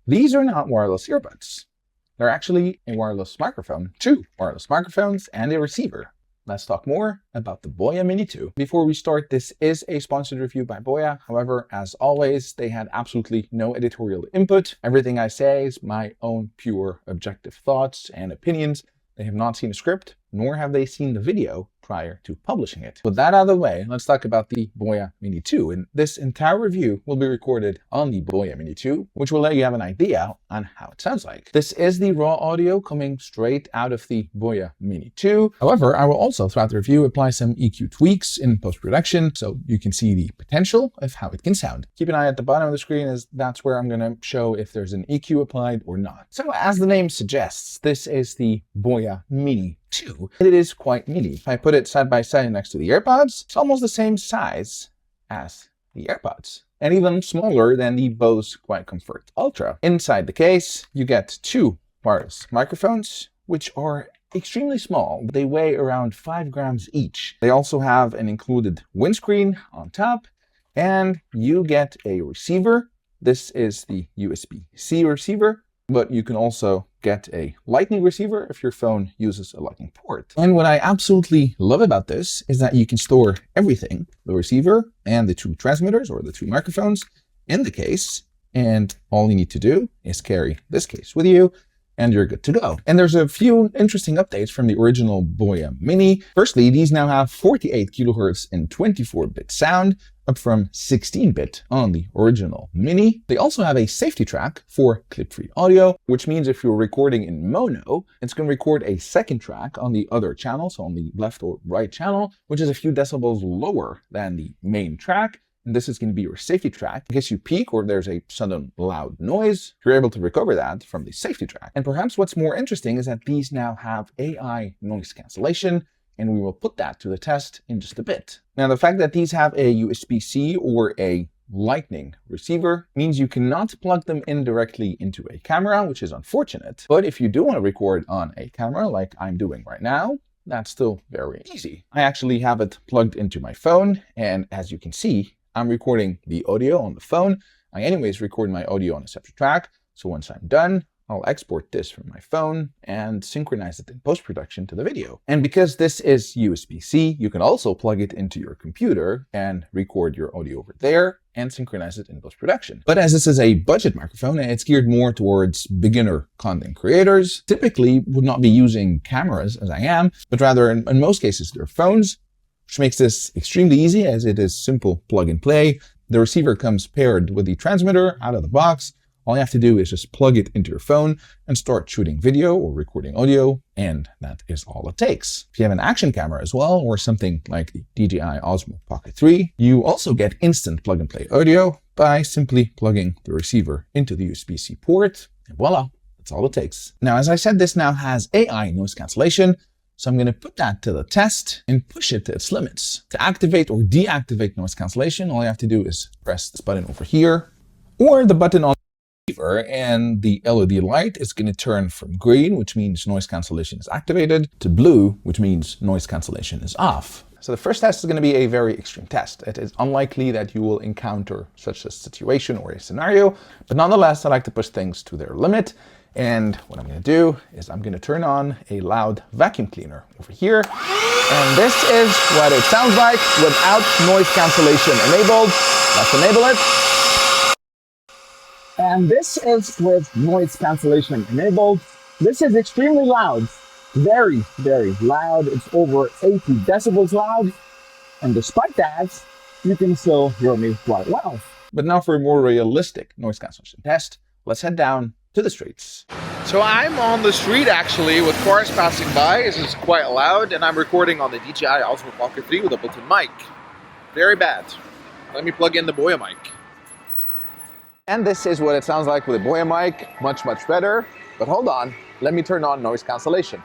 These are not wireless earbuds. They're actually a wireless microphone, two wireless microphones, and a receiver. Let's talk more about the Boya Mini 2. Before we start, this is a sponsored review by Boya. However, as always, they had absolutely no editorial input. Everything I say is my own pure objective thoughts and opinions. They have not seen a script, nor have they seen the video prior to publishing it. With that out of the way, let's talk about the Boya Mini 2. And this entire review will be recorded on the Boya Mini 2, which will let you have an idea on how it sounds like. This is the raw audio coming straight out of the Boya Mini 2. However, I will also, throughout the review, apply some EQ tweaks in post-production so you can see the potential of how it can sound. Keep an eye at the bottom of the screen, as that's where I'm going to show if there's an EQ applied or not. So as the name suggests, this is the Boya Mini 2. It is quite mini. If I put it side by side next to the AirPods, it's almost the same size as the AirPods, and even smaller than the Bose Quiet Comfort Ultra. Inside the case, you get two wireless microphones, which are extremely small. They weigh around 5 grams each. They also have an included windscreen on top, and you get a receiver. This is the USB-C receiver, but you can also get a Lightning receiver if your phone uses a Lightning port. And what I absolutely love about this is that you can store everything, the receiver and the two transmitters or the two microphones, in the case, and all you need to do is carry this case with you and you're good to go. And there's a few interesting updates from the original Boya Mini. Firstly, these now have 48 kilohertz and 24-bit sound, up from 16-bit on the original Mini. They also have a safety track for clip-free audio, which means if you're recording in mono, it's going to record a second track on the other channel, so on the left or right channel, which is a few decibels lower than the main track. And this is going to be your safety track. In case you peak or there's a sudden loud noise, you're able to recover that from the safety track. And perhaps what's more interesting is that these now have AI noise cancellation, and we will put that to the test in just a bit. Now, the fact that these have a USB-C or a Lightning receiver means you cannot plug them in directly into a camera, which is unfortunate. But if you do want to record on a camera like I'm doing right now, that's still very easy. I actually have it plugged into my phone, and as you can see, I'm recording the audio on the phone. I anyways record my audio on a separate track, so once I'm done, I'll export this from my phone and synchronize it in post-production to the video. And because this is USB-C, you can also plug it into your computer and record your audio over there and synchronize it in post-production. But as this is a budget microphone, it's geared more towards beginner content creators, typically would not be using cameras as I am, but rather in most cases their phones, which makes this extremely easy as it is simple plug and play. The receiver comes paired with the transmitter out of the box. All you have to do is just plug it into your phone and start shooting video or recording audio, and that is all it takes. If you have an action camera as well, or something like the DJI Osmo Pocket 3, you also get instant plug and play audio by simply plugging the receiver into the USB-C port, and voila, that's all it takes. Now, as I said, this now has AI noise cancellation, so I'm going to put that to the test and push it to its limits. To activate or deactivate noise cancellation, all you have to do is press this button over here, or the button on the receiver, and the LED light is going to turn from green, which means noise cancellation is activated, to blue, which means noise cancellation is off. So the first test is going to be a very extreme test. It is unlikely that you will encounter such a situation or a scenario, but nonetheless, I like to push things to their limit. And what I'm going to do is I'm going to turn on a loud vacuum cleaner over here. And this is what it sounds like without noise cancellation enabled. Let's enable it. And this is with noise cancellation enabled. This is extremely loud. Very, very loud. It's over 80 decibels loud. And despite that, you can still hear me quite well. But now for a more realistic noise cancellation test, let's head down to the streets. So I'm on the street actually with cars passing by. This is quite loud, and I'm recording on the DJI Osmo Pocket 3 with a built-in mic. Very bad. Let me plug in the Boya mic. And this is what it sounds like with a Boya mic. Much, much better. But hold on, let me turn on noise cancellation.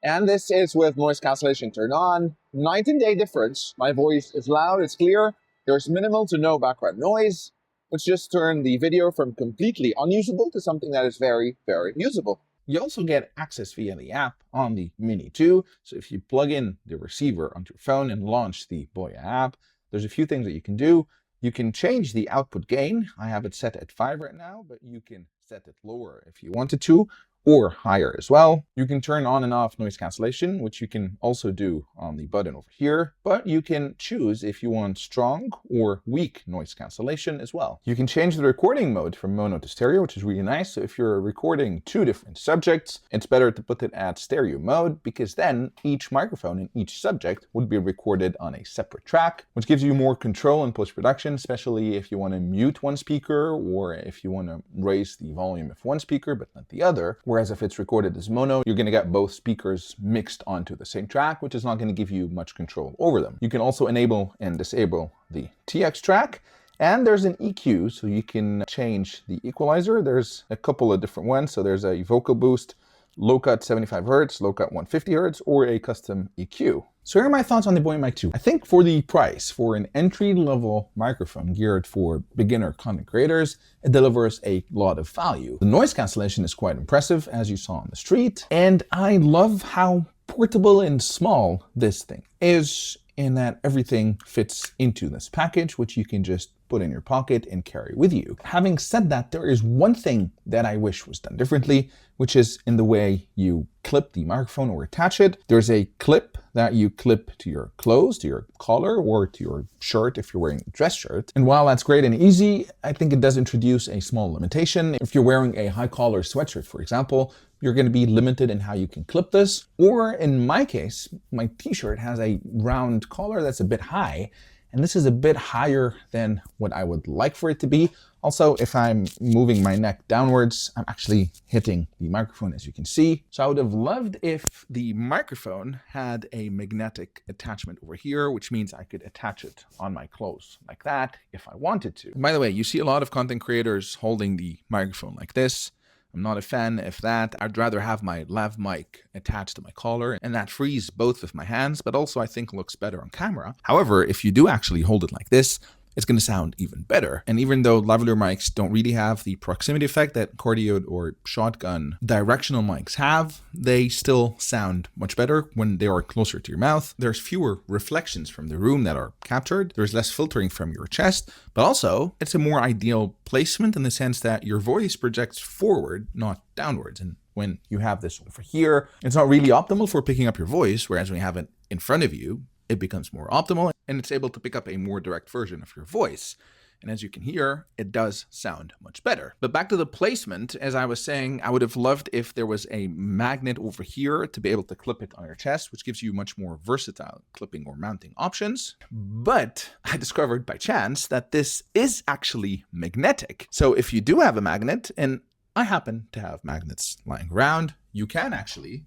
And this is with noise cancellation turned on. Night and day difference. My voice is loud, it's clear. There's minimal to no background noise, which just turned the video from completely unusable to something that is very, very usable. You also get access via the app on the Mini 2. So if you plug in the receiver onto your phone and launch the Boya app, there's a few things that you can do. You can change the output gain. I have it set at 5 right now, but you can set it lower if you wanted to, or higher as well. You can turn on and off noise cancellation, which you can also do on the button over here, but you can choose if you want strong or weak noise cancellation as well. You can change the recording mode from mono to stereo, which is really nice. So if you're recording 2 different subjects, it's better to put it at stereo mode, because then each microphone in each subject would be recorded on a separate track, which gives you more control in post-production, especially if you want to mute one speaker or if you want to raise the volume of one speaker but not the other. Whereas if it's recorded as mono, you're going to get both speakers mixed onto the same track, which is not going to give you much control over them. You can also enable and disable the TX track. And there's an EQ, so you can change the equalizer. There's a couple of different ones. So there's a vocal boost, low cut 75 Hz, low cut 150 Hz, or a custom EQ. So here are my thoughts on the Boya Mic 2. I think for the price, for an entry-level microphone geared for beginner content creators, it delivers a lot of value. The noise cancellation is quite impressive, as you saw on the street, and I love how portable and small this thing is, in that everything fits into this package, which you can just put in your pocket and carry with you. Having said that, there is one thing that I wish was done differently, which is in the way you clip the microphone or attach it. There's a clip that you clip to your clothes, to your collar, or to your shirt if you're wearing a dress shirt. And while that's great and easy, I think it does introduce a small limitation. If you're wearing a high collar sweatshirt, for example, you're going to be limited in how you can clip this. Or in my case, my t-shirt has a round collar that's a bit high, and this is a bit higher than what I would like for it to be. Also, if I'm moving my neck downwards, I'm actually hitting the microphone, as you can see. So I would have loved if the microphone had a magnetic attachment over here, which means I could attach it on my clothes like that if I wanted to. By the way, you see a lot of content creators holding the microphone like this. I'm not a fan of that. I'd rather have my lav mic attached to my collar, and that frees both of my hands, but also I think looks better on camera. However, if you do actually hold it like this, it's going to sound even better. And even though lavalier mics don't really have the proximity effect that cardioid or shotgun directional mics have, they still sound much better when they are closer to your mouth. There's fewer reflections from the room that are captured. There's less filtering from your chest, but also it's a more ideal placement in the sense that your voice projects forward, not downwards. And when you have this over here, it's not really optimal for picking up your voice, whereas when you have it in front of you, it becomes more optimal and it's able to pick up a more direct version of your voice. And as you can hear, it does sound much better. But back to the placement, as I was saying, I would have loved if there was a magnet over here to be able to clip it on your chest, which gives you much more versatile clipping or mounting options. But I discovered by chance that this is actually magnetic. So if you do have a magnet, and I happen to have magnets lying around, you can actually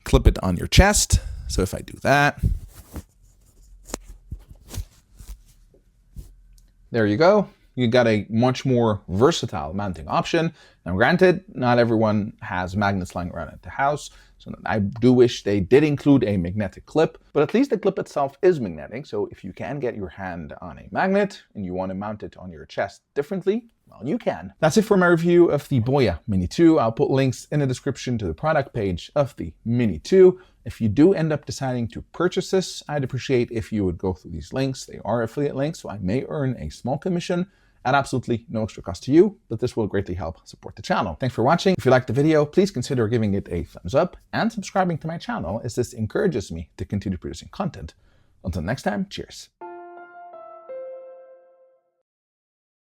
clip it on your chest. So if I do that, there you go. You got a much more versatile mounting option. Now granted, not everyone has magnets lying around at the house, so I do wish they did include a magnetic clip, but at least the clip itself is magnetic. So if you can get your hand on a magnet and you want to mount it on your chest differently, well, you can. That's it for my review of the Boya Mini 2. I'll put links in the description to the product page of the Mini 2. If you do end up deciding to purchase this, I'd appreciate if you would go through these links. They are affiliate links, so I may earn a small commission at absolutely no extra cost to you, but this will greatly help support the channel. Thanks for watching. If you liked the video, please consider giving it a thumbs up and subscribing to my channel, as this encourages me to continue producing content. Until next time, cheers.